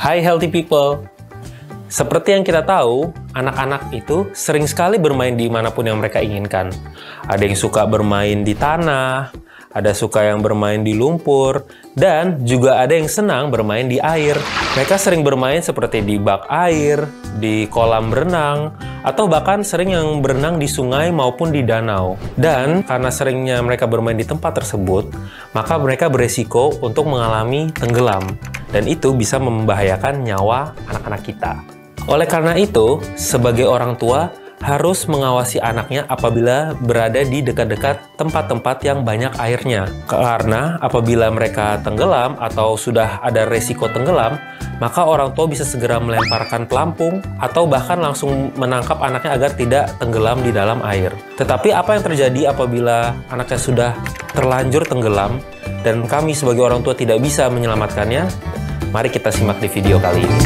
Hai healthy people. Seperti yang kita tahu, anak-anak itu sering sekali bermain dimanapun yang mereka inginkan. Ada yang suka bermain di tanah, ada suka yang bermain di lumpur, dan juga ada yang senang bermain di air. Mereka sering bermain seperti di bak air, di kolam renang, atau bahkan sering yang berenang di sungai maupun di danau. Dan karena seringnya mereka bermain di tempat tersebut, maka mereka beresiko untuk mengalami tenggelam. Dan itu bisa membahayakan nyawa anak-anak kita. Oleh karena itu, sebagai orang tua harus mengawasi anaknya apabila berada di dekat-dekat tempat-tempat yang banyak airnya. Karena apabila mereka tenggelam atau sudah ada resiko tenggelam, maka orang tua bisa segera melemparkan pelampung atau bahkan langsung menangkap anaknya agar tidak tenggelam di dalam air. Tetapi apa yang terjadi apabila anaknya sudah terlanjur tenggelam dan kami sebagai orang tua tidak bisa menyelamatkannya? Mari kita simak di video kali ini.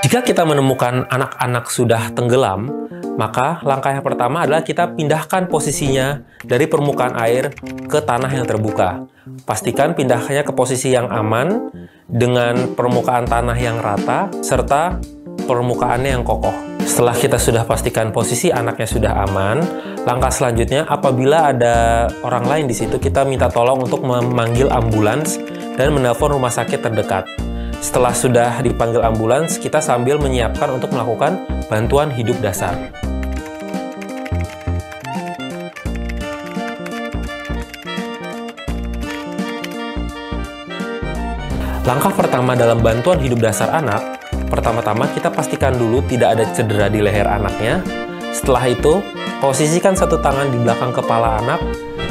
Jika kita menemukan anak-anak sudah tenggelam, maka langkah yang pertama adalah kita pindahkan posisinya dari permukaan air ke tanah yang terbuka. Pastikan pindahkannya ke posisi yang aman dengan permukaan tanah yang rata serta permukaannya yang kokoh. Setelah kita sudah pastikan posisi anaknya sudah aman, langkah selanjutnya apabila ada orang lain di situ, kita minta tolong untuk memanggil ambulans dan menelpon rumah sakit terdekat. Setelah sudah dipanggil ambulans, kita sambil menyiapkan untuk melakukan bantuan hidup dasar. Langkah pertama dalam bantuan hidup dasar anak, pertama-tama kita pastikan dulu tidak ada cedera di leher anaknya. Setelah itu, posisikan satu tangan di belakang kepala anak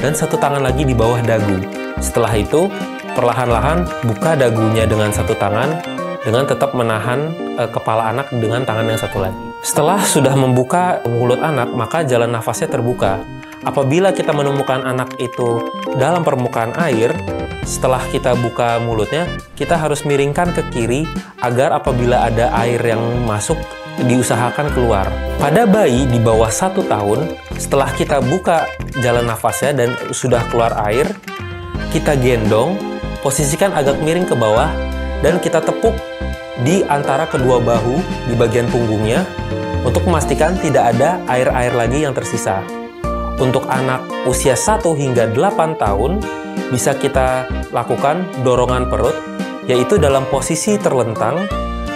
dan satu tangan lagi di bawah dagu. Setelah itu, perlahan-lahan buka dagunya dengan satu tangan dengan tetap menahan kepala anak dengan tangan yang satu lagi. Setelah sudah membuka mulut anak, maka jalan nafasnya terbuka. Apabila kita menemukan anak itu dalam permukaan air, setelah kita buka mulutnya, kita harus miringkan ke kiri agar apabila ada air yang masuk, diusahakan keluar. Pada bayi di bawah 1 tahun, setelah kita buka jalan nafasnya dan sudah keluar air, kita gendong, posisikan agak miring ke bawah, dan kita tepuk di antara kedua bahu di bagian punggungnya untuk memastikan tidak ada air-air lagi yang tersisa. Untuk anak usia 1 hingga 8 tahun, bisa kita lakukan dorongan perut, yaitu dalam posisi terlentang,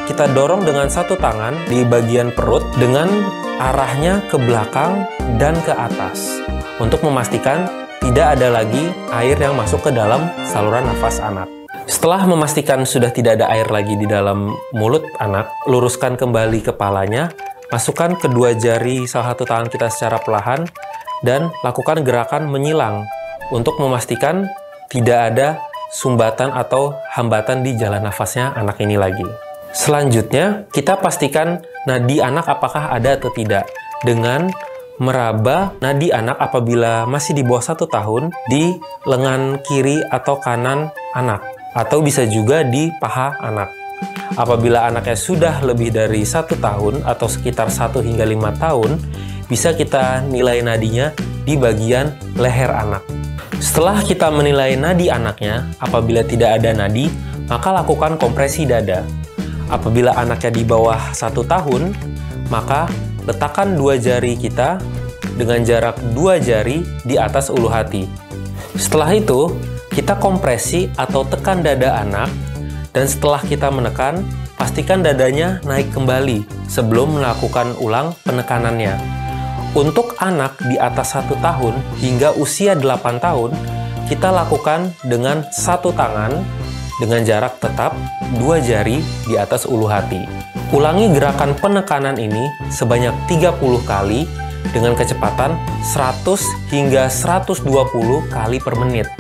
kita dorong dengan satu tangan di bagian perut dengan arahnya ke belakang dan ke atas, untuk memastikan tidak ada lagi air yang masuk ke dalam saluran nafas anak. Setelah memastikan sudah tidak ada air lagi di dalam mulut anak, luruskan kembali kepalanya, masukkan kedua jari salah satu tangan kita secara perlahan, dan lakukan gerakan menyilang untuk memastikan tidak ada sumbatan atau hambatan di jalan nafasnya anak ini lagi. Selanjutnya, kita pastikan nadi anak apakah ada atau tidak dengan meraba nadi anak apabila masih di bawah 1 tahun di lengan kiri atau kanan anak, atau bisa juga di paha anak. Apabila anaknya sudah lebih dari 1 tahun atau sekitar 1 hingga 5 tahun, bisa kita nilai nadinya di bagian leher anak. Setelah kita menilai nadi anaknya, apabila tidak ada nadi, maka lakukan kompresi dada. Apabila anaknya di bawah 1 tahun, maka letakkan 2 jari kita dengan jarak 2 jari di atas ulu hati. Setelah itu, kita kompresi atau tekan dada anak, dan setelah kita menekan, pastikan dadanya naik kembali sebelum melakukan ulang penekanannya. Untuk anak di atas 1 tahun hingga usia 8 tahun, kita lakukan dengan satu tangan dengan jarak tetap 2 jari di atas ulu hati. Ulangi gerakan penekanan ini sebanyak 30 kali dengan kecepatan 100 hingga 120 kali per menit,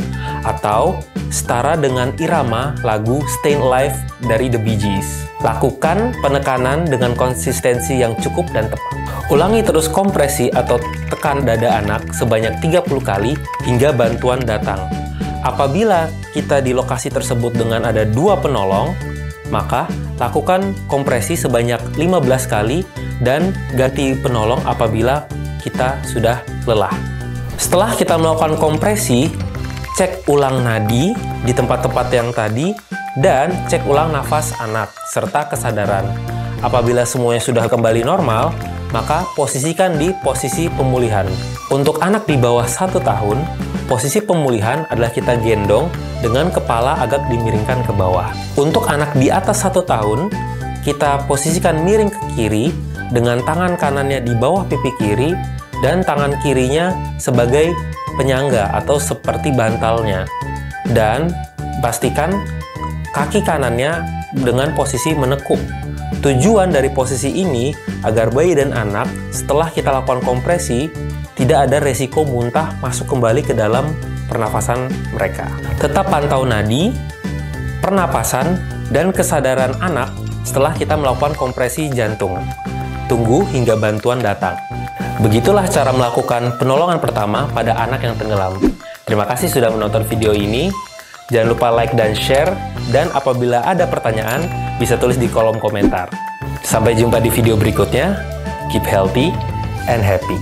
atau setara dengan irama lagu Stayin' Alive dari The Bee Gees. Lakukan penekanan dengan konsistensi yang cukup dan tepat. Ulangi terus kompresi atau tekan dada anak sebanyak 30 kali hingga bantuan datang. Apabila kita di lokasi tersebut dengan ada 2 penolong, maka lakukan kompresi sebanyak 15 kali dan ganti penolong apabila kita sudah lelah. Setelah kita melakukan kompresi, cek ulang nadi di tempat-tempat yang tadi dan cek ulang nafas anak serta kesadaran. Apabila semuanya sudah kembali normal, maka posisikan di posisi pemulihan. Untuk anak di bawah 1 tahun, posisi pemulihan adalah kita gendong dengan kepala agak dimiringkan ke bawah. Untuk anak di atas 1 tahun, kita posisikan miring ke kiri dengan tangan kanannya di bawah pipi kiri dan tangan kirinya sebagai penyangga atau seperti bantalnya. Dan pastikan kaki kanannya dengan posisi menekuk. Tujuan dari posisi ini agar bayi dan anak setelah kita lakukan kompresi tidak ada resiko muntah masuk kembali ke dalam pernafasan mereka. Tetap pantau nadi, pernapasan, dan kesadaran anak setelah kita melakukan kompresi jantung. Tunggu hingga bantuan datang. Begitulah cara melakukan penolongan pertama pada anak yang tenggelam. Terima kasih sudah menonton video ini. Jangan lupa like dan share, dan apabila ada pertanyaan, bisa tulis di kolom komentar. Sampai jumpa di video berikutnya. Keep healthy and happy.